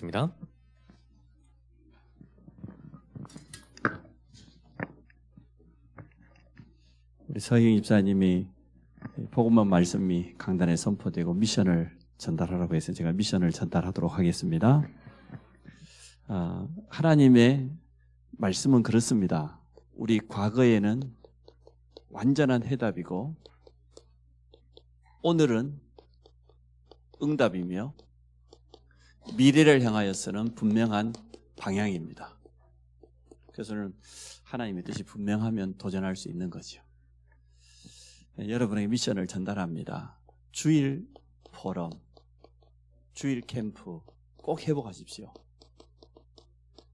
입니다. 우리 서희 집사님이 복음만 말씀이 강단에 선포되고 미션을 전달하라고 해서 제가 미션을 전달하도록 하겠습니다. 하나님의 말씀은 그렇습니다. 우리 과거에는 완전한 해답이고 오늘은 응답이며 미래를 향하여서는 분명한 방향입니다. 그래서 저는 하나님의 뜻이 분명하면 도전할 수 있는 거죠. 여러분에게 미션을 전달합니다. 주일 포럼, 주일 캠프 꼭 회복하십시오.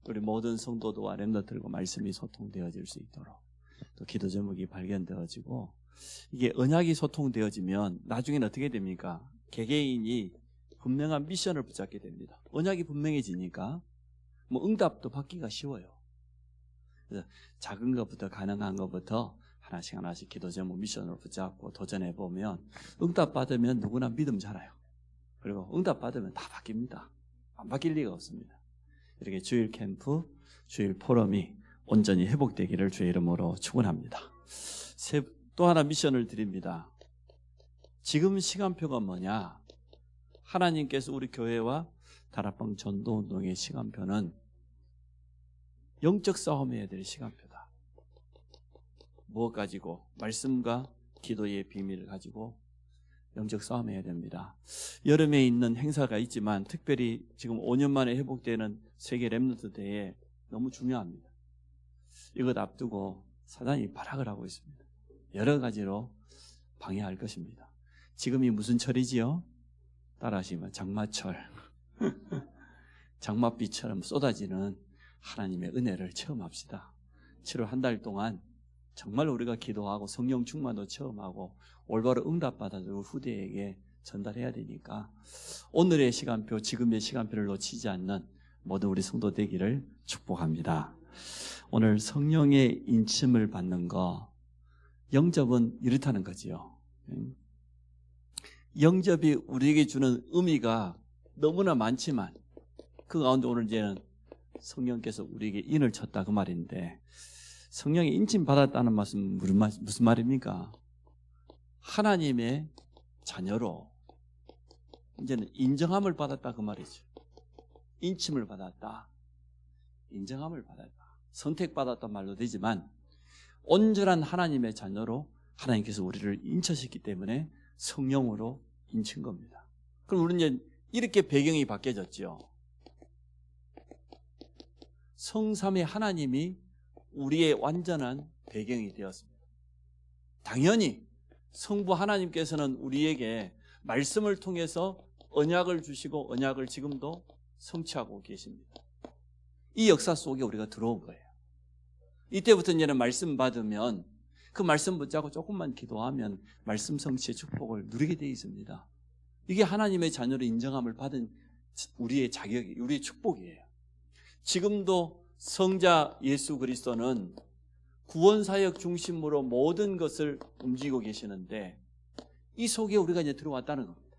우리 모든 성도도와 렘넌트들과 말씀이 소통되어질 수 있도록 또 기도 제목이 발견되어지고 이게 언약이 소통되어지면 나중에는 어떻게 됩니까? 개개인이 분명한 미션을 붙잡게 됩니다. 언약이 분명해지니까 응답도 받기가 쉬워요. 그래서 작은 것부터 가능한 것부터 하나씩 기도 제목 미션을 붙잡고 도전해 보면 응답 받으면 누구나 믿음 자라요. 그리고 응답 받으면 다 바뀝니다. 안 바뀔 리가 없습니다. 이렇게 주일 캠프, 주일 포럼이 온전히 회복되기를 주의 이름으로 축원합니다. 또 하나 미션을 드립니다. 지금 시간표가 뭐냐? 하나님께서 우리 교회와 다락방 전도운동의 시간표는 영적 싸움해야 될 시간표다. 무엇 가지고? 말씀과 기도의 비밀을 가지고 영적 싸움해야 됩니다. 여름에 있는 행사가 있지만 특별히 지금 5년 만에 회복되는 세계 렘넌트 대회 너무 중요합니다. 이것 앞두고 사단이 발악을 하고 있습니다. 여러 가지로 방해할 것입니다. 지금이 무슨 철이지요? 따라하시면 장마철. 장맛비처럼 쏟아지는 하나님의 은혜를 체험합시다. 7월 한 달 동안 정말 우리가 기도하고 성령 충만도 체험하고 올바로 응답받아서 후대에게 전달해야 되니까 오늘의 시간표, 지금의 시간표를 놓치지 않는 모든 우리 성도 되기를 축복합니다. 오늘 성령의 인침을 받는 거, 영접은 이렇다는 거지요. 영접이 우리에게 주는 의미가 너무나 많지만 그 가운데 오늘 이제는 성령께서 우리에게 인을 쳤다 그 말인데 성령의 인침 받았다는 말씀은 무슨 말입니까? 하나님의 자녀로 이제는 인정함을 받았다 그 말이죠. 인침을 받았다. 인정함을 받았다. 선택받았단 말도 되지만 온전한 하나님의 자녀로 하나님께서 우리를 인쳐셨기 때문에 성령으로 인친 겁니다. 그럼 우리는 이제 이렇게 배경이 바뀌어졌죠. 성삼의 하나님이 우리의 완전한 배경이 되었습니다. 당연히 성부 하나님께서는 우리에게 말씀을 통해서 언약을 주시고 언약을 지금도 성취하고 계십니다. 이 역사 속에 우리가 들어온 거예요. 이때부터 이제는 말씀 받으면 그 말씀 붙잡고 조금만 기도하면 말씀 성취의 축복을 누리게 되어 있습니다. 이게 하나님의 자녀로 인정함을 받은 우리의 자격이, 우리의 축복이에요. 지금도 성자 예수 그리스도는 구원사역 중심으로 모든 것을 움직이고 계시는데 이 속에 우리가 이제 들어왔다는 겁니다.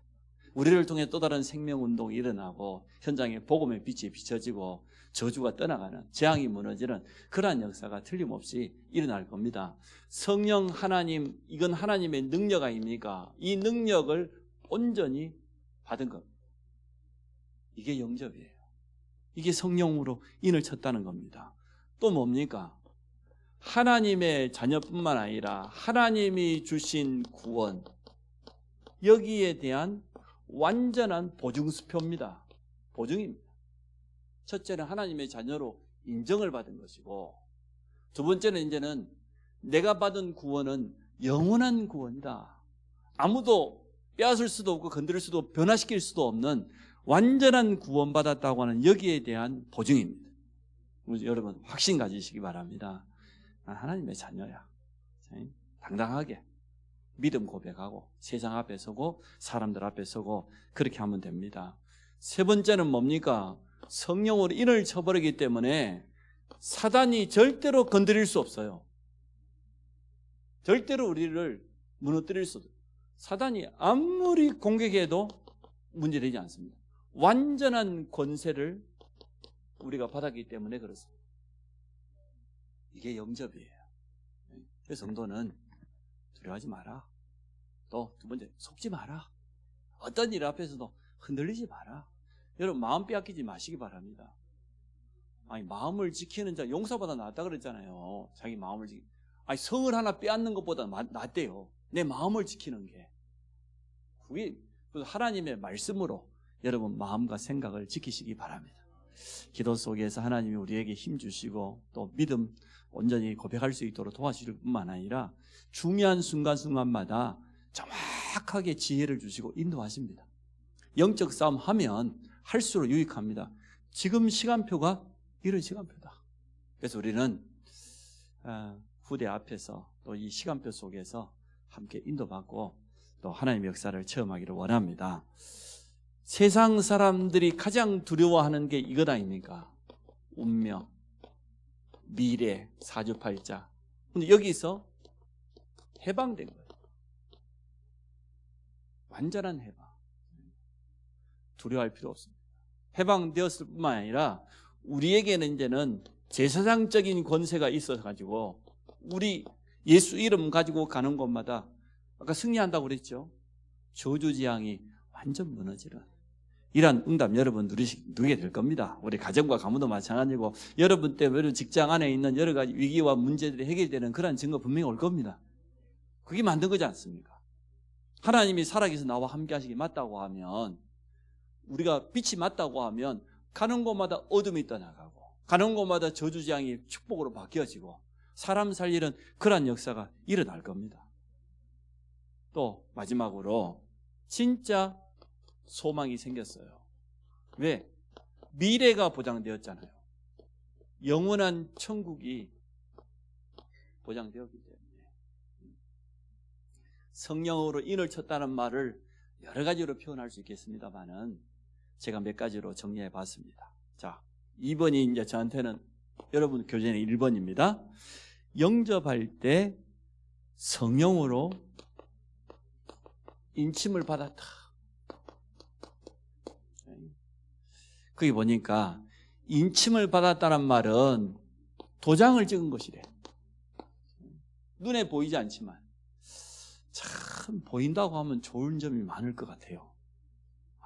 우리를 통해 또 다른 생명운동이 일어나고 현장에 복음의 빛이 비춰지고 저주가 떠나가는, 재앙이 무너지는 그러한 역사가 틀림없이 일어날 겁니다. 성령 하나님, 이건 하나님의 능력 아닙니까? 이 능력을 온전히 받은 겁니다. 이게 영접이에요. 이게 성령으로 인을 쳤다는 겁니다. 또 뭡니까? 하나님의 자녀뿐만 아니라 하나님이 주신 구원, 여기에 대한 완전한 보증수표입니다. 보증입니다. 첫째는 하나님의 자녀로 인정을 받은 것이고, 두 번째는 이제는 내가 받은 구원은 영원한 구원이다. 아무도 빼앗을 수도 없고 건드릴 수도 변화시킬 수도 없는 완전한 구원받았다고 하는 여기에 대한 보증입니다. 여러분 확신 가지시기 바랍니다. 난 하나님의 자녀야. 당당하게 믿음 고백하고 세상 앞에 서고 사람들 앞에 서고 그렇게 하면 됩니다. 세 번째는 뭡니까? 성령으로 인을 쳐버리기 때문에 사단이 절대로 건드릴 수 없어요. 절대로 우리를 무너뜨릴 수 없어요. 사단이 아무리 공격해도 문제되지 않습니다. 완전한 권세를 우리가 받았기 때문에 그렇습니다. 이게 영접이에요. 그래서 성도는 두려워하지 마라. 또 두 번째, 속지 마라. 어떤 일 앞에서도 흔들리지 마라. 여러분, 마음 빼앗기지 마시기 바랍니다. 아니, 마음을 지키는 자 용사보다 낫다 그랬잖아요. 자기 마음을 아니, 성을 하나 빼앗는 것보다 낫대요. 내 마음을 지키는 게. 그게 하나님의 말씀으로 여러분 마음과 생각을 지키시기 바랍니다. 기도 속에서 하나님이 우리에게 힘 주시고 또 믿음 온전히 고백할 수 있도록 도와주실 뿐만 아니라 중요한 순간순간마다 정확하게 지혜를 주시고 인도하십니다. 영적 싸움 하면 할수록 유익합니다. 지금 시간표가 이런 시간표다. 그래서 우리는 후대 앞에서 또 이 시간표 속에서 함께 인도받고 또 하나님의 역사를 체험하기를 원합니다. 세상 사람들이 가장 두려워하는 게 이것 아닙니까? 운명, 미래, 사주팔자. 근데 여기서 해방된 거예요. 완전한 해방. 두려워할 필요 없습니다. 해방되었을 뿐만 아니라 우리에게는 이제는 제사장적인 권세가 있어가지고 우리 예수 이름 가지고 가는 곳마다 아까 승리한다고 그랬죠. 저주지향이 완전 무너지는 이러한 응답 여러분 누리게 될 겁니다. 우리 가정과 가문도 마찬가지고 여러분 때문에 직장 안에 있는 여러 가지 위기와 문제들이 해결되는 그런 증거 분명히 올 겁니다. 그게 만든 거지 않습니까? 하나님이 살아계셔서 나와 함께 하시기 맞다고 하면 우리가 빛이 맞다고 하면 가는 곳마다 어둠이 떠나가고 가는 곳마다 저주지향이 축복으로 바뀌어지고 사람 살 일은 그러한 역사가 일어날 겁니다. 또 마지막으로 진짜 소망이 생겼어요. 왜? 미래가 보장되었잖아요. 영원한 천국이 보장되었기 때문에 성령으로 인을 쳤다는 말을 여러 가지로 표현할 수 있겠습니다만은 제가 몇 가지로 정리해 봤습니다. 자, 2번이 이제 저한테는 여러분 교재는 1번입니다. 영접할 때 성령으로 인침을 받았다. 거기 보니까 인침을 받았다는 말은 도장을 찍은 것이래. 눈에 보이지 않지만 참 보인다고 하면 좋은 점이 많을 것 같아요.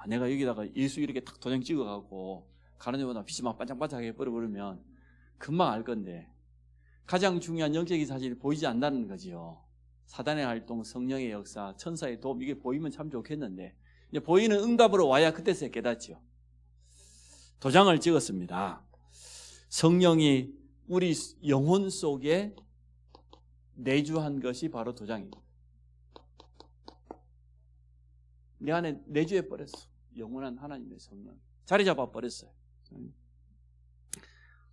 내가 여기다가 예수 이렇게 딱 도장 찍어가고 가는 데보다 빛이 막 반짝반짝하게 뻗어버리면 금방 알 건데 가장 중요한 영적인 사실이 보이지 않는다는 거지요. 사단의 활동, 성령의 역사, 천사의 도움 이게 보이면 참 좋겠는데 이제 보이는 응답으로 와야 그때서야 깨닫죠. 도장을 찍었습니다. 성령이 우리 영혼 속에 내주한 것이 바로 도장입니다. 내 안에 내주해 버렸어. 영원한 하나님의 성령 자리 잡아 버렸어요.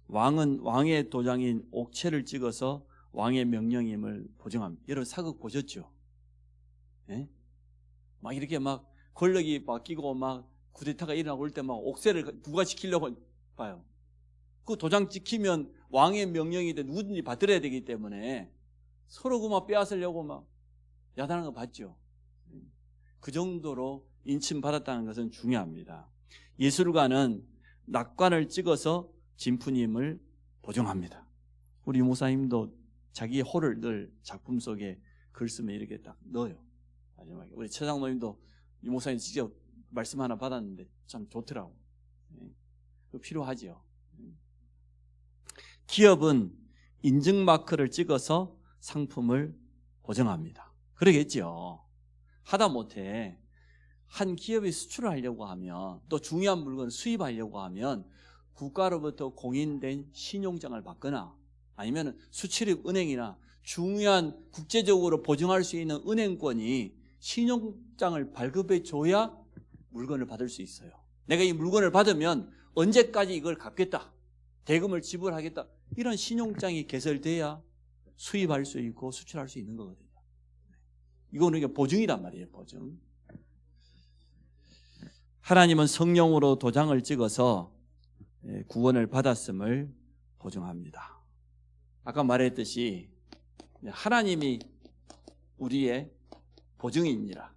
왕은 왕의 도장인 옥체를 찍어서 왕의 명령임을 보증합니다. 여러분 사극 보셨죠? 예? 막 이렇게 막 권력이 바뀌고 막 쿠데타가 일어나고 올 때 막 옥새를 부과시키려고 봐요. 그 도장 찍히면 왕의 명령이 돼 누구든지 받들어야 되기 때문에 서로 그만 빼앗으려고 막 야단하는 거 봤죠? 그 정도로 인침받았다는 것은 중요합니다. 예술가는 낙관을 찍어서 진푸님을 보정합니다. 우리 목사님도 자기의 호를 늘 작품 속에 글 쓰면 이렇게 딱 넣어요. 마지막에 우리 최장로님도 이 목사님 직접 말씀 하나 받았는데 참 좋더라고. 필요하죠. 기업은 인증 마크를 찍어서 상품을 보정합니다. 그러겠죠. 하다못해 한 기업이 수출을 하려고 하면 또 중요한 물건을 수입하려고 하면 국가로부터 공인된 신용장을 받거나 아니면 수출입 은행이나 중요한 국제적으로 보증할 수 있는 은행권이 신용장을 발급해 줘야 물건을 받을 수 있어요. 내가 이 물건을 받으면 언제까지 이걸 갚겠다, 대금을 지불하겠다, 이런 신용장이 개설돼야 수입할 수 있고 수출할 수 있는 거거든요. 이거는 보증이란 말이에요. 보증. 하나님은 성령으로 도장을 찍어서 구원을 받았음을 보증합니다. 아까 말했듯이 하나님이 우리의 보증이니라.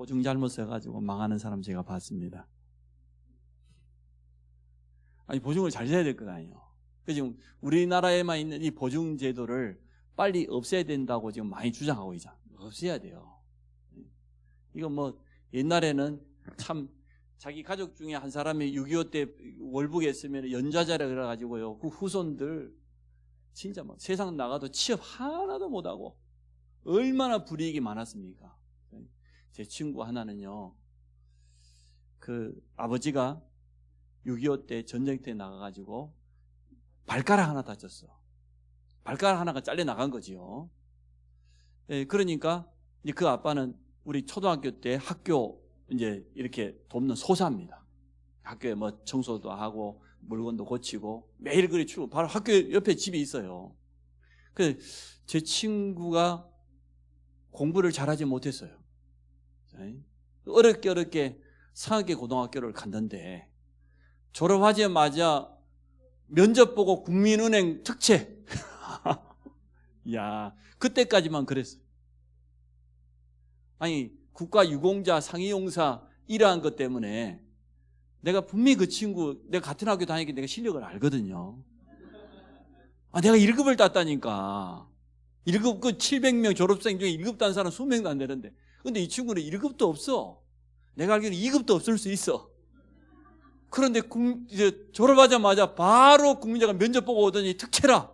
보증 잘못 써가지고 망하는 사람 제가 봤습니다. 아니, 보증을 잘 써야 될 거 아니에요. 그래서 지금 우리나라에만 있는 이 보증 제도를 빨리 없애야 된다고 지금 많이 주장하고 있잖아요. 없애야 돼요. 이거 뭐 옛날에는 참 자기 가족 중에 한 사람이 6.25 때 월북에 있으면 연좌제라 그래가지고요, 그 후손들 진짜 막 세상 나가도 취업 하나도 못하고 얼마나 불이익이 많았습니까? 제 친구 하나는요, 그 아버지가 6.25 때 전쟁터에 나가가지고 발가락 하나 다쳤어. 발가락 하나가 잘려 나간 거지요. 예, 그러니까 이제 그 아빠는 우리 초등학교 때 학교 이제 이렇게 돕는 소사입니다. 학교에 뭐 청소도 하고 물건도 고치고 매일 그리 출근. 바로 학교 옆에 집이 있어요. 그 제 친구가 공부를 잘하지 못했어요. 어렵게 상하계 고등학교를 갔는데 졸업하자마자 면접 보고 국민은행 특채. 야, 그때까지만 그랬어요. 아니, 국가유공자 상위용사 일한 것 때문에 내가 분명히 그 친구, 내가 같은 학교 다니기 내가 실력을 알거든요. 내가 1급을 땄다니까. 1급, 그 700명 졸업생 중에 1급 딴 사람 20명도 안 되는데. 근데 이 친구는 1급도 없어. 내가 알기로는 2급도 없을 수 있어. 그런데 이제 졸업하자마자 바로 국민자가 면접 보고 오더니 특채라.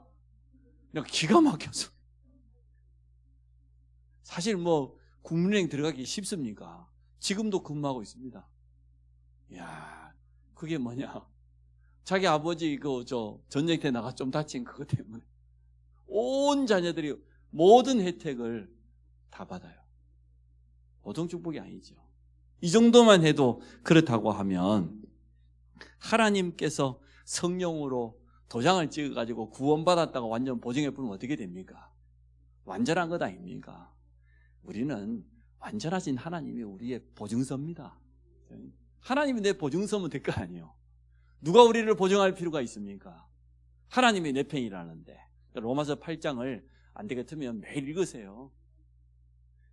내가 기가 막혀서. 사실 뭐 국민은행 들어가기 쉽습니까? 지금도 근무하고 있습니다. 이야, 그게 뭐냐? 자기 아버지 전쟁터에 나가 좀 다친 그것 때문에 온 자녀들이 모든 혜택을 다 받아요. 보통 축복이 아니죠. 이 정도만 해도 그렇다고 하면 하나님께서 성령으로 도장을 찍어가지고 구원받았다고 완전 보증해 부르면 어떻게 됩니까? 완전한 것 아닙니까? 우리는 완전하신 하나님이 우리의 보증서입니다. 하나님이 내 보증서면 될 거 아니에요. 누가 우리를 보증할 필요가 있습니까? 하나님이 내 편이라는데. 로마서 8장을 안 되겠으면 매일 읽으세요.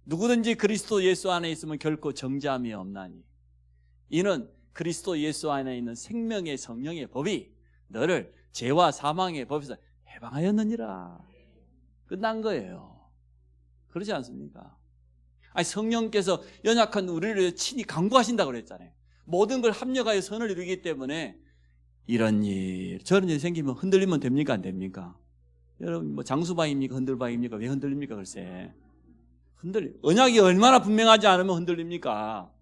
누구든지 그리스도 예수 안에 있으면 결코 정죄함이 없나니 이는 그리스도 예수 안에 있는 생명의 성령의 법이 너를 죄와 사망의 법에서 해방하였느니라. 끝난 거예요. 그러지 않습니까? 아니, 성령께서 연약한 우리를 친히 강구하신다고 그랬잖아요. 모든 걸 합력하여 선을 이루기 때문에 이런 일 저런 일 생기면 흔들리면 됩니까? 안 됩니까? 여러분 뭐 장수바입니까? 흔들바입니까? 왜 흔들립니까? 글쎄 언약이 얼마나 분명하지 않으면 흔들립니까?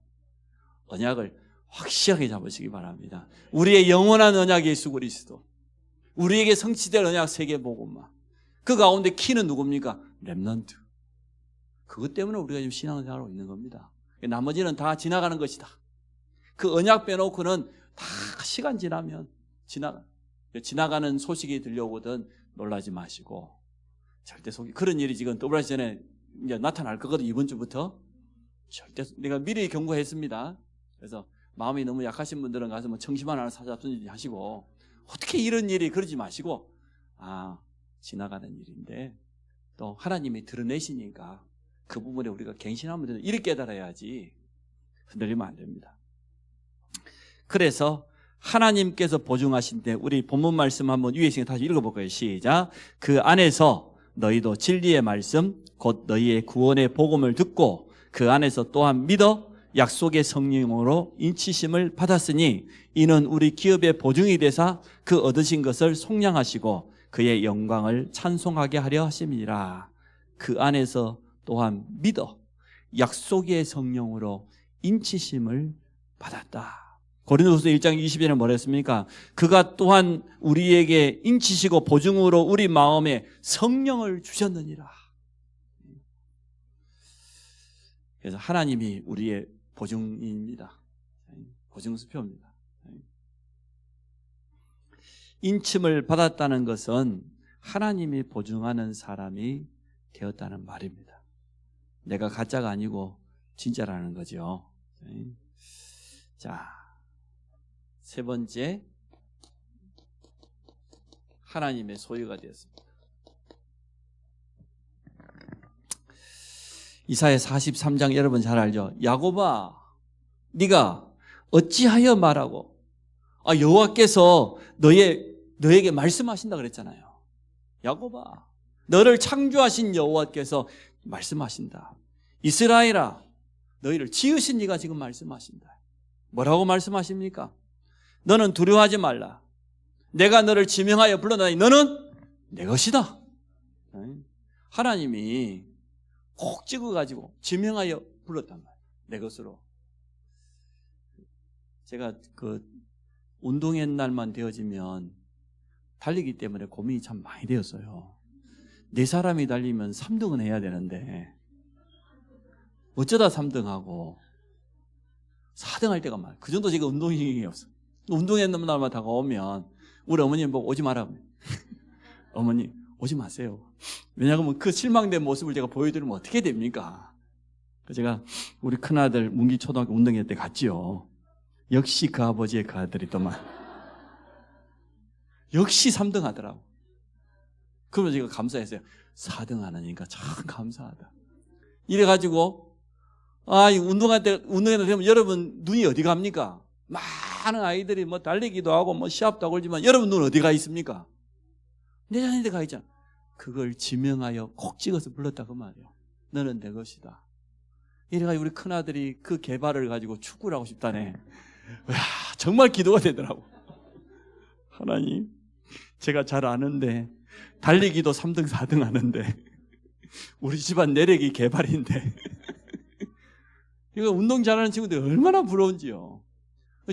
언약을 확실하게 잡으시기 바랍니다. 우리의 영원한 언약 예수 그리스도, 우리에게 성취될 언약 세계복음화, 그 가운데 키는 누굽니까? 렘넌트. 그것 때문에 우리가 지금 신앙생활하고 있는 겁니다. 나머지는 다 지나가는 것이다. 그 언약 빼놓고는 다 시간 지나면 지나가는 소식이 들려오거든 놀라지 마시고 절대 그런 일이 지금 WRC 전에 이제 나타날 거거든. 이번 주부터 절대 내가 미리 경고했습니다. 그래서 마음이 너무 약하신 분들은 가서 뭐 청심환 하나 사잡든지 하시고 어떻게 이런 일이 그러지 마시고 지나가는 일인데 또 하나님이 드러내시니까 그 부분에 우리가 갱신하면 되는 이렇게 깨달아야지 흔들리면 안 됩니다. 그래서 하나님께서 보증하신데 우리 본문 말씀 한번 위에 있으니까 다시 읽어볼까요? 시작. 그 안에서 너희도 진리의 말씀 곧 너희의 구원의 복음을 듣고 그 안에서 또한 믿어 약속의 성령으로 인치심을 받았으니 이는 우리 기업의 보증이 되사 그 얻으신 것을 속량하시고 그의 영광을 찬송하게 하려 하심이라. 그 안에서 또한 믿어 약속의 성령으로 인치심을 받았다. 고린도후서 1장 20절에 뭐라 했습니까? 그가 또한 우리에게 인치시고 보증으로 우리 마음에 성령을 주셨느니라. 그래서 하나님이 우리의 보증입니다. 보증수표입니다. 인침을 받았다는 것은 하나님이 보증하는 사람이 되었다는 말입니다. 내가 가짜가 아니고 진짜라는 거죠. 자, 세 번째, 하나님의 소유가 되었습니다. 이사야 43장 여러분 잘 알죠? 야곱아, 네가 어찌하여 말하고, 여호와께서 너에게 말씀하신다 그랬잖아요. 야곱아, 너를 창조하신 여호와께서 말씀하신다. 이스라엘아, 너희를 지으신 네가 지금 말씀하신다. 뭐라고 말씀하십니까? 너는 두려워하지 말라. 내가 너를 지명하여 불러다니 너는 내 것이다. 하나님이 콕 찍어가지고 지명하여 불렀단 말이에요. 내 것으로. 제가 운동의 날만 되어지면 달리기 때문에 고민이 참 많이 되었어요. 4사람이 달리면 3등은 해야 되는데 어쩌다 3등하고 4등 할 때가 많아요. 그 정도 제가 운동신경이 없어요. 운동의 날만 다가오면 우리 어머님 보고 오지 마라. 어머니 오지 마세요. 왜냐하면 그 실망된 모습을 제가 보여드리면 어떻게 됩니까? 제가 우리 큰아들 문기초등학교 운동회 때 갔지요. 역시 그 아버지의 그 아들이 또만 역시 3등 하더라고. 그러면 제가 감사했어요. 4등 하느니까 참 감사하다. 이래가지고 운동회 되면 여러분 눈이 어디 갑니까? 많은 아이들이 뭐 달리기도 하고 뭐 시합도 하고 그러지만 여러분 눈 어디가 있습니까? 내 자녀한테 가 있잖아. 그걸 지명하여 콕 찍어서 불렀다 그 말이에요. 너는 내 것이다. 이래가지고 우리 큰아들이 그 개발을 가지고 축구를 하고 싶다네. 와, 정말 기도가 되더라고. 하나님, 제가 잘 아는데 달리기도 3등 4등 하는데 우리 집안 내력이 개발인데 이거 운동 잘하는 친구들 얼마나 부러운지요.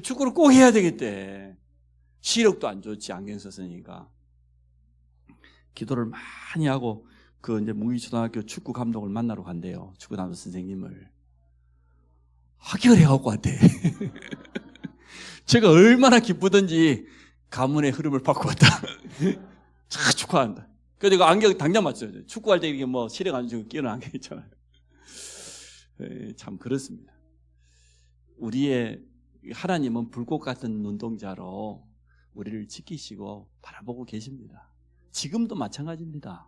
축구를 꼭 해야 되겠대. 시력도 안 좋지, 안경 썼으니까. 기도를 많이 하고 이제 문기초등학교 축구 감독을 만나러 간대요. 축구 담당 선생님을. 합격을 해갖고 왔대. 제가 얼마나 기쁘던지 가문의 흐름을 바꿔 왔다. 참 축하한다. 그래서 내가 안경 당장 맞춰요. 축구할 때 이렇게 뭐 시력 안 좋고 끼는 안경 있잖아요. 참 그렇습니다. 우리의 하나님은 불꽃 같은 눈동자로 우리를 지키시고 바라보고 계십니다. 지금도 마찬가지입니다.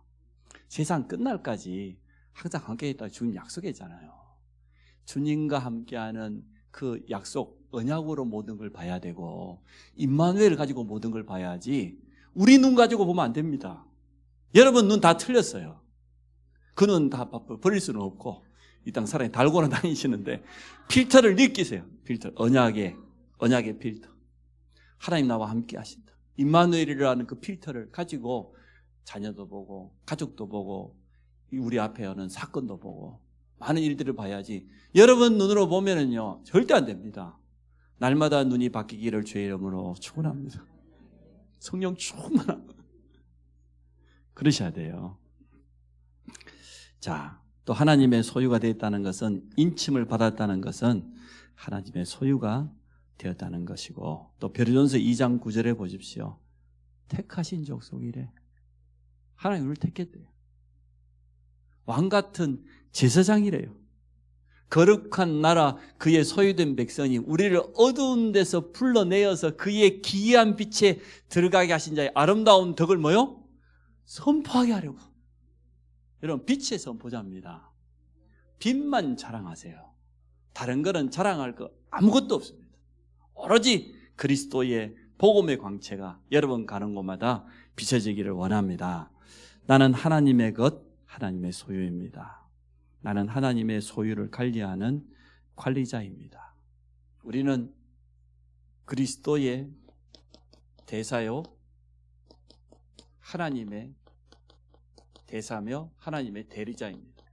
세상 끝날까지 항상 함께 있다 주님 약속했잖아요. 주님과 함께하는 그 약속, 언약으로 모든 걸 봐야 되고 임마누엘을 가지고 모든 걸 봐야지 우리 눈 가지고 보면 안 됩니다. 여러분 눈 다 틀렸어요. 그 눈 다 버릴 수는 없고 이 땅 사람이 달고나 다니시는데 필터를 느끼세요. 필터, 언약의 필터. 하나님 나와 함께 하신다. 임마누엘이라는 그 필터를 가지고 자녀도 보고 가족도 보고 우리 앞에 오는 사건도 보고 많은 일들을 봐야지 여러분 눈으로 보면은요 절대 안 됩니다. 날마다 눈이 바뀌기를 주의 이름으로 축원합니다. 성령 충만한 그러셔야 돼요. 자, 또 하나님의 소유가 되었다는 것은 인침을 받았다는 것은 하나님의 소유가 되었다는 것이고 또 베드로전서 2장 9절에 보십시오. 택하신 족속이래. 하나님 우리를 택했대요. 왕같은 제사장이래요. 거룩한 나라 그의 소유된 백성이 우리를 어두운 데서 불러내어서 그의 기이한 빛에 들어가게 하신 자의 아름다운 덕을 뭐요? 선포하게 하려고. 여러분 빛의 선포자입니다. 빛만 자랑하세요. 다른 거는 자랑할 거 아무것도 없습니다. 오로지 그리스도의 복음의 광채가 여러분 가는 곳마다 비춰지기를 원합니다. 나는 하나님의 것, 하나님의 소유입니다. 나는 하나님의 소유를 관리하는 관리자입니다. 우리는 그리스도의 대사요, 하나님의 대사며 하나님의 대리자입니다.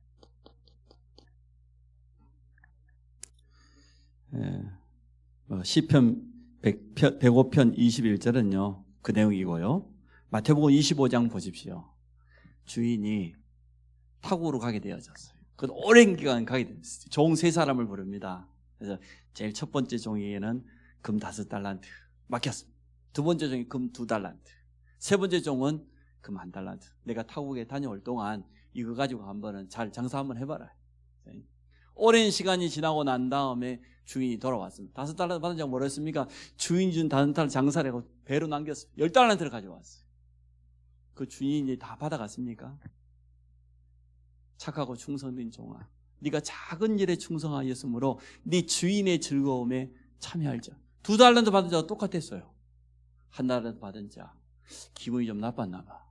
시편 105편 21절은요 그 내용이고요. 마태복음 25장 보십시오. 주인이 타국으로 가게 되어졌어요. 그 오랜 기간 가게 됐어요. 종 3사람을 부릅니다. 그래서 제일 첫 번째 종에게는 금 5달란트 맡겼습니다. 두 번째 종이 금 2달란트, 세 번째 종은 금 1달란트. 내가 타국에 다녀올 동안 이거 가지고 한번은 잘 장사 한번 해봐라. 오랜 시간이 지나고 난 다음에 주인이 돌아왔습니다. 5달란트 받은 장 뭐랬습니까? 주인이 준 5달란트 장사를 하고 배로 남겼어요. 10달란트를 가져왔어요. 그 주인이 다 받아갔습니까? 착하고 충성된 종아, 네가 작은 일에 충성하였으므로 네 주인의 즐거움에 참여할자. 2달란트 받은 자와 똑같았어요. 1달란트 받은 자 기분이 좀 나빴나 봐.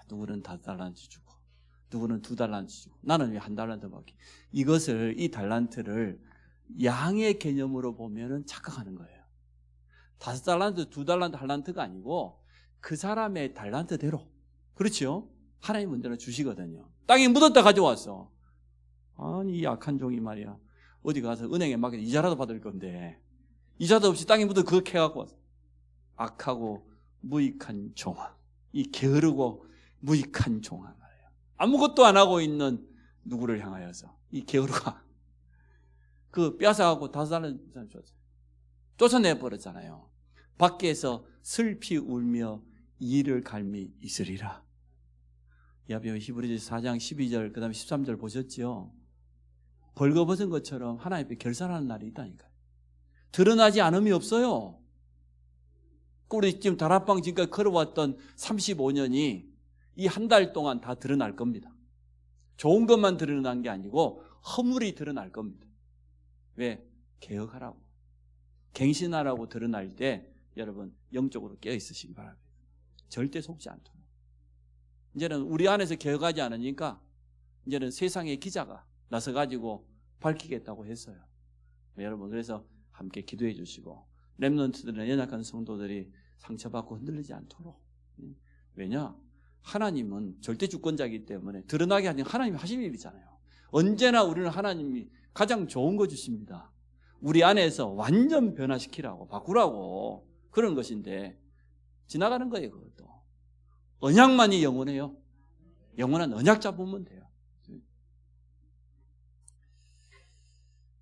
누구는 5달란트 주고 누구는 2달란트 주고 나는 왜 1달란트 받기. 이것을 이 달란트를 양의 개념으로 보면은 착각하는 거예요. 5달란트, 2달란트, 달란트가 아니고 그 사람의 달란트대로. 그렇죠? 하나님 문제는 주시거든요. 땅에 묻었다 가져왔어. 아니 이 악한 종이 말이야. 어디 가서 은행에 맡겨 이자라도 받을 건데 이자도 없이 땅에 묻어 그거 캐갖고 왔어. 악하고 무익한 종아. 이 게으르고 무익한 종아 말이에요. 아무것도 안 하고 있는 누구를 향하여서 이 게으르가 그 뺏어가고 5달란트 줬어요. 쫓아내버렸잖아요. 밖에서 슬피 울며 이를 갈미 있으리라. 이 앞에 히브리서 4장 12절 그 다음에 13절 보셨죠? 벌거벗은 것처럼 하나님 앞에 결산하는 날이 있다니까요. 드러나지 않음이 없어요. 우리 지금 다락방 지금까지 걸어왔던 35년이 이 한 달 동안 다 드러날 겁니다. 좋은 것만 드러난 게 아니고 허물이 드러날 겁니다. 왜? 개혁하라고. 갱신하라고 드러날 때 여러분 영적으로 깨어있으시기 바랍니다. 절대 속지 않도록. 이제는 우리 안에서 개혁하지 않으니까 이제는 세상의 기자가 나서가지고 밝히겠다고 했어요. 여러분 그래서 함께 기도해 주시고 렘넌트들은 연약한 성도들이 상처받고 흔들리지 않도록. 왜냐? 하나님은 절대 주권자이기 때문에 드러나게 하는 하나님이 하실 일이잖아요. 언제나 우리는 하나님이 가장 좋은 거 주십니다. 우리 안에서 완전 변화시키라고 바꾸라고 그런 것인데 지나가는 거예요. 그것도 언약만이 영원해요. 영원한 언약 잡으면 돼요.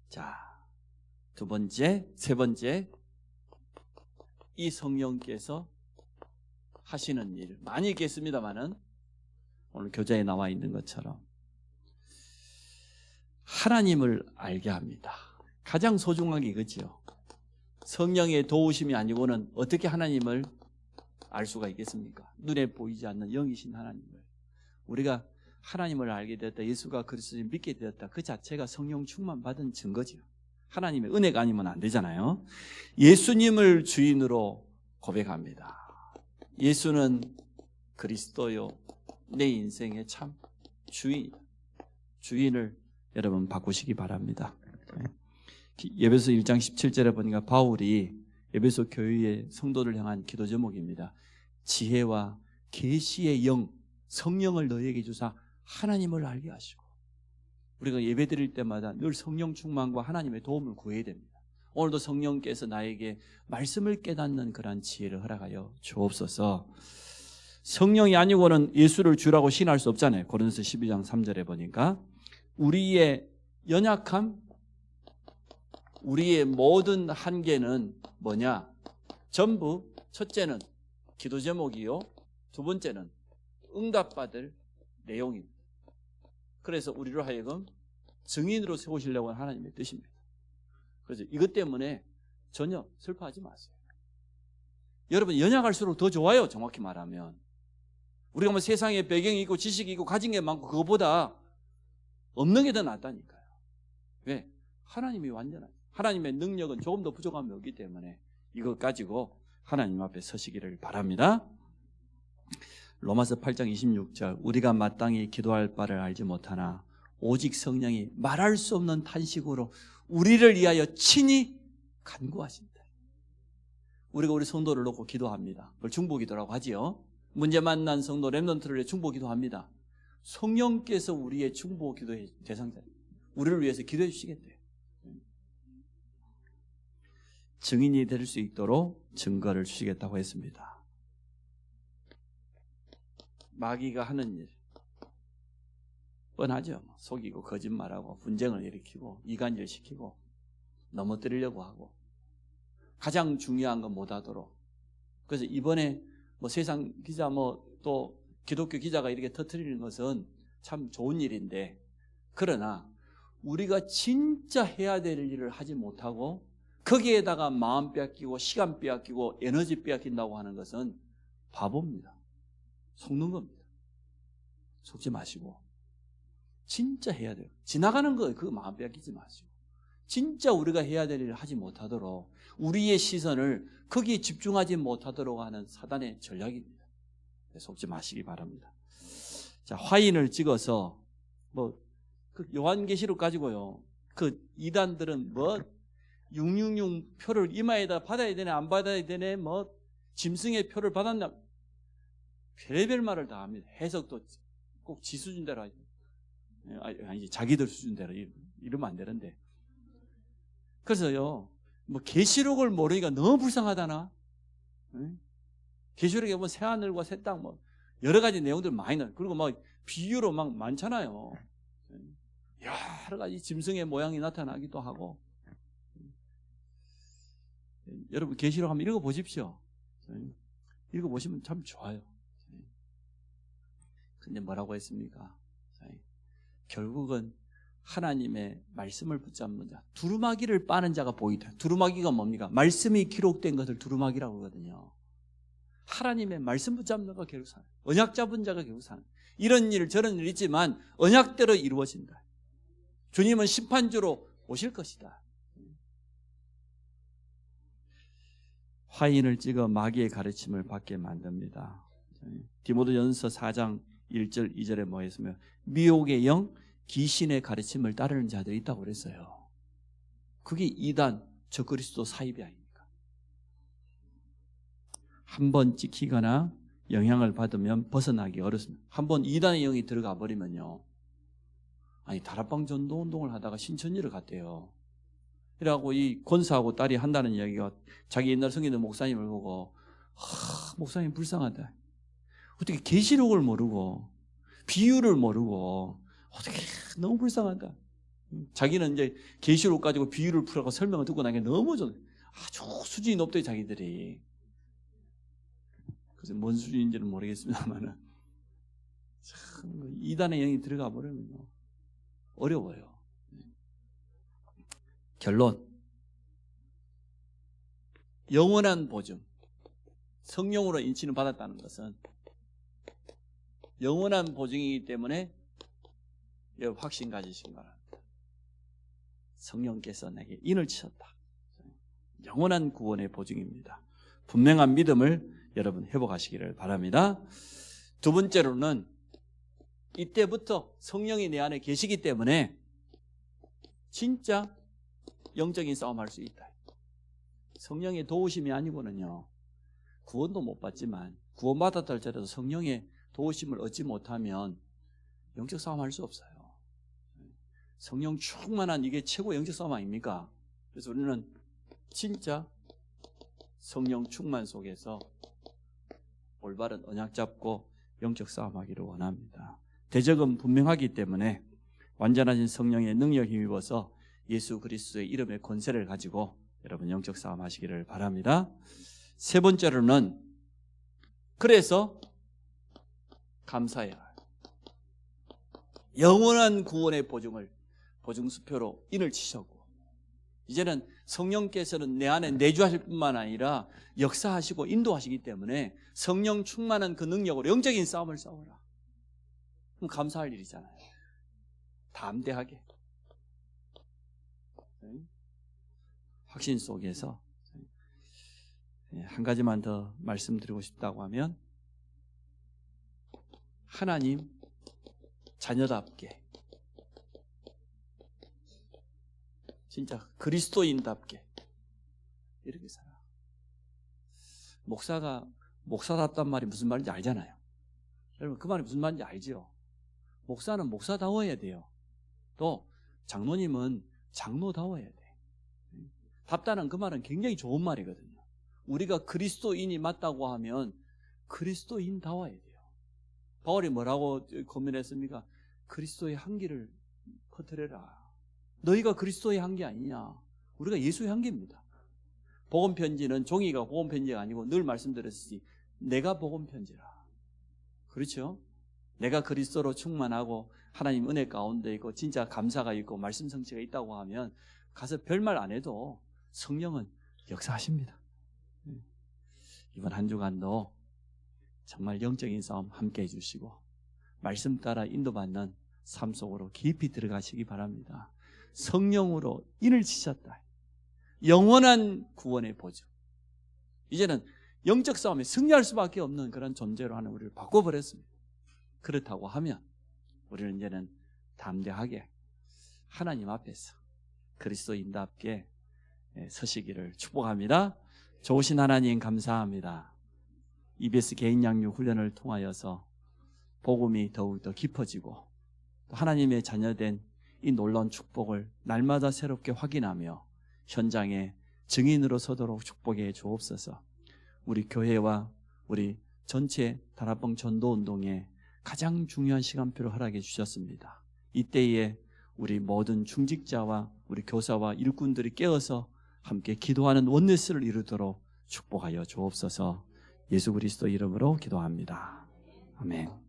자, 세 번째 이 성령께서 하시는 일 많이 있겠습니다만은 오늘 교재에 나와 있는 것처럼 하나님을 알게 합니다. 가장 소중한 게 이거지요. 성령의 도우심이 아니고는 어떻게 하나님을 알 수가 있겠습니까? 눈에 보이지 않는 영이신 하나님을. 우리가 하나님을 알게 되었다, 예수가 그리스도를 믿게 되었다, 그 자체가 성령 충만 받은 증거지요. 하나님의 은혜가 아니면 안 되잖아요. 예수님을 주인으로 고백합니다. 예수는 그리스도요, 내 인생의 참 주인을 여러분 바꾸시기 바랍니다. 에베소 1장 17절에 보니까 바울이 에베소 교회의 성도를 향한 기도 제목입니다. 지혜와 계시의 영, 성령을 너희에게 주사 하나님을 알게 하시고. 우리가 예배 드릴 때마다 늘 성령 충만과 하나님의 도움을 구해야 됩니다. 오늘도 성령께서 나에게 말씀을 깨닫는 그러한 지혜를 허락하여 주옵소서. 성령이 아니고는 예수를 주라고 신할 수 없잖아요. 고린도서 12장 3절에 보니까 우리의 연약함, 우리의 모든 한계는 뭐냐? 전부 첫째는 기도 제목이요, 두 번째는 응답받을 내용입니다. 그래서 우리로 하여금 증인으로 세우시려고 하는 하나님의 뜻입니다. 그래서 이것 때문에 전혀 슬퍼하지 마세요. 여러분 연약할수록 더 좋아요. 정확히 말하면 우리가 뭐 세상에 배경이 있고 지식이 있고 가진 게 많고 그거보다 없는 게 더 낫다니까요. 왜? 하나님이 완전한, 하나님의 능력은 조금 더 부족함이 없기 때문에 이것 가지고 하나님 앞에 서시기를 바랍니다. 로마서 8장 26절 우리가 마땅히 기도할 바를 알지 못하나 오직 성령이 말할 수 없는 탄식으로 우리를 위하여 친히 간구하신다. 우리가 우리 성도를 놓고 기도합니다. 그걸 중보기도라고 하지요. 문제 만난 성도 렘넌트를 위해 중보기도합니다. 성령께서 우리의 중보기도의 대상자예요. 우리를 위해서 기도해 주시겠대요. 증인이 될 수 있도록 증거를 주시겠다고 했습니다. 마귀가 하는 일 뻔하죠. 속이고 거짓말하고 분쟁을 일으키고 이간질시키고 넘어뜨리려고 하고 가장 중요한 건 못하도록. 그래서 이번에 뭐 세상 기자 또 기독교 기자가 이렇게 터뜨리는 것은 참 좋은 일인데, 그러나 우리가 진짜 해야 될 일을 하지 못하고 거기에다가 마음 빼앗기고 시간 빼앗기고 에너지 빼앗긴다고 하는 것은 바보입니다. 속는 겁니다. 속지 마시고 진짜 해야 돼요. 지나가는 거 그거 마음 빼앗기지 마시고 진짜 우리가 해야 될 일을 하지 못하도록 우리의 시선을 거기에 집중하지 못하도록 하는 사단의 전략입니다. 속지 마시기 바랍니다. 자, 화인을 찍어서 그 요한계시록 가지고요. 그 이단들은 666 표를 이마에다 받아야 되네 안 받아야 되네 짐승의 표를 받았나 별의별 말을 다 합니다. 해석도 꼭 지 수준대로 하죠. 아니 자기들 수준대로 이러면 안 되는데. 그래서요. 계시록을 모르니까 너무 불쌍하다나. 계시록에 보면 새하늘과 새 땅 여러 가지 내용들 많이 나요. 그리고 비유로 많잖아요. 여러 가지 짐승의 모양이 나타나기도 하고. 여러분 계시록 한번 읽어보십시오. 읽어보시면 참 좋아요. 근데 뭐라고 했습니까? 결국은 하나님의 말씀을 붙잡는 자, 두루마기를 빠는 자가 보이다. 두루마기가 뭡니까? 말씀이 기록된 것을 두루마기라고 하거든요. 하나님의 말씀 붙잡는 자가 결국 사는, 언약 잡은 자가 결국 사는. 이런 일 저런 일 있지만 언약대로 이루어진다. 주님은 심판주로 오실 것이다. 화인을 찍어 마귀의 가르침을 받게 만듭니다. 디모데전서 4장 1절 2절에 뭐 했으면 미혹의 영, 귀신의 가르침을 따르는 자들이 있다고 그랬어요. 그게 이단, 적그리스도 사입이 아닙니까? 한번 찍히거나 영향을 받으면 벗어나기 어렵습니다. 한번 이단의 영이 들어가 버리면요. 다락방 전도 운동을 하다가 신천지를 갔대요. 이라고 이 권사하고 딸이 한다는 이야기가 자기 옛날 성기는 목사님을 보고 목사님 불쌍하다. 어떻게 계시록을 모르고 비유를 모르고 어떻게 너무 불쌍하다. 자기는 이제 계시록 가지고 비유를 풀어서 설명을 듣고 나니까 너무 아주 수준이 높대 자기들이. 그래서 뭔 수준인지는 모르겠습니다만은 참 이단의 영이 들어가 버리면 어려워요. 결론. 영원한 보증. 성령으로 인치는 받았다는 것은 영원한 보증이기 때문에 확신 가지시기 바랍니다. 성령께서 내게 인을 치셨다. 영원한 구원의 보증입니다. 분명한 믿음을 여러분 회복하시기를 바랍니다. 두 번째로는 이때부터 성령이 내 안에 계시기 때문에 진짜 영적인 싸움할 수 있다. 성령의 도우심이 아니고는요. 구원도 못 받지만 구원받았다 할지라도 성령의 도우심을 얻지 못하면 영적 싸움할 수 없어요. 성령 충만한 이게 최고 영적 싸움 아닙니까? 그래서 우리는 진짜 성령 충만 속에서 올바른 언약 잡고 영적 싸움하기를 원합니다. 대적은 분명하기 때문에 완전하신 성령의 능력 힘입어서 예수 그리스도의 이름의 권세를 가지고 여러분 영적 싸움 하시기를 바랍니다. 세 번째로는 그래서 감사해야 해요. 영원한 구원의 보증수표로 인을 치셨고 이제는 성령께서는 내 안에 내주하실 뿐만 아니라 역사하시고 인도하시기 때문에 성령 충만한 그 능력으로 영적인 싸움을 싸워라. 그럼 감사할 일이잖아요. 담대하게 확신 속에서 한 가지만 더 말씀드리고 싶다고 하면 하나님 자녀답게 진짜 그리스도인답게 이렇게 살아. 목사가 목사답단 말이 무슨 말인지 알잖아요. 여러분 그 말이 무슨 말인지 알죠? 목사는 목사다워야 돼요. 또 장로님은 장로다워야 돼. 답다는 그 말은 굉장히 좋은 말이거든요. 우리가 그리스도인이 맞다고 하면 그리스도인다워야 돼요. 바울이 뭐라고 고민했습니까? 그리스도의 향기를 퍼뜨려라. 너희가 그리스도의 향기 아니냐? 우리가 예수의 향기입니다. 복음편지는 종이가 복음편지가 아니고 늘 말씀드렸듯이 내가 복음편지라. 그렇죠? 내가 그리스도로 충만하고 하나님 은혜 가운데 있고 진짜 감사가 있고 말씀 성취가 있다고 하면 가서 별말 안 해도 성령은 역사하십니다. 이번 한 주간도 정말 영적인 싸움 함께 해주시고 말씀 따라 인도받는 삶 속으로 깊이 들어가시기 바랍니다. 성령으로 인을 치셨다. 영원한 구원의 보증. 이제는 영적 싸움에 승리할 수밖에 없는 그런 존재로 하는 우리를 바꿔버렸습니다. 그렇다고 하면 우리는 이제는 담대하게 하나님 앞에서 그리스도인답게 서시기를 축복합니다. 좋으신 하나님 감사합니다. EBS 개인 양육 훈련을 통하여서 복음이 더욱더 깊어지고 또 하나님의 자녀된 이 놀라운 축복을 날마다 새롭게 확인하며 현장에 증인으로 서도록 축복해 주옵소서. 우리 교회와 우리 전체 다락방 전도운동에 가장 중요한 시간표를 허락해 주셨습니다. 이때에 우리 모든 중직자와 우리 교사와 일꾼들이 깨어서 함께 기도하는 원네스를 이루도록 축복하여 주옵소서. 예수 그리스도 이름으로 기도합니다. 아멘.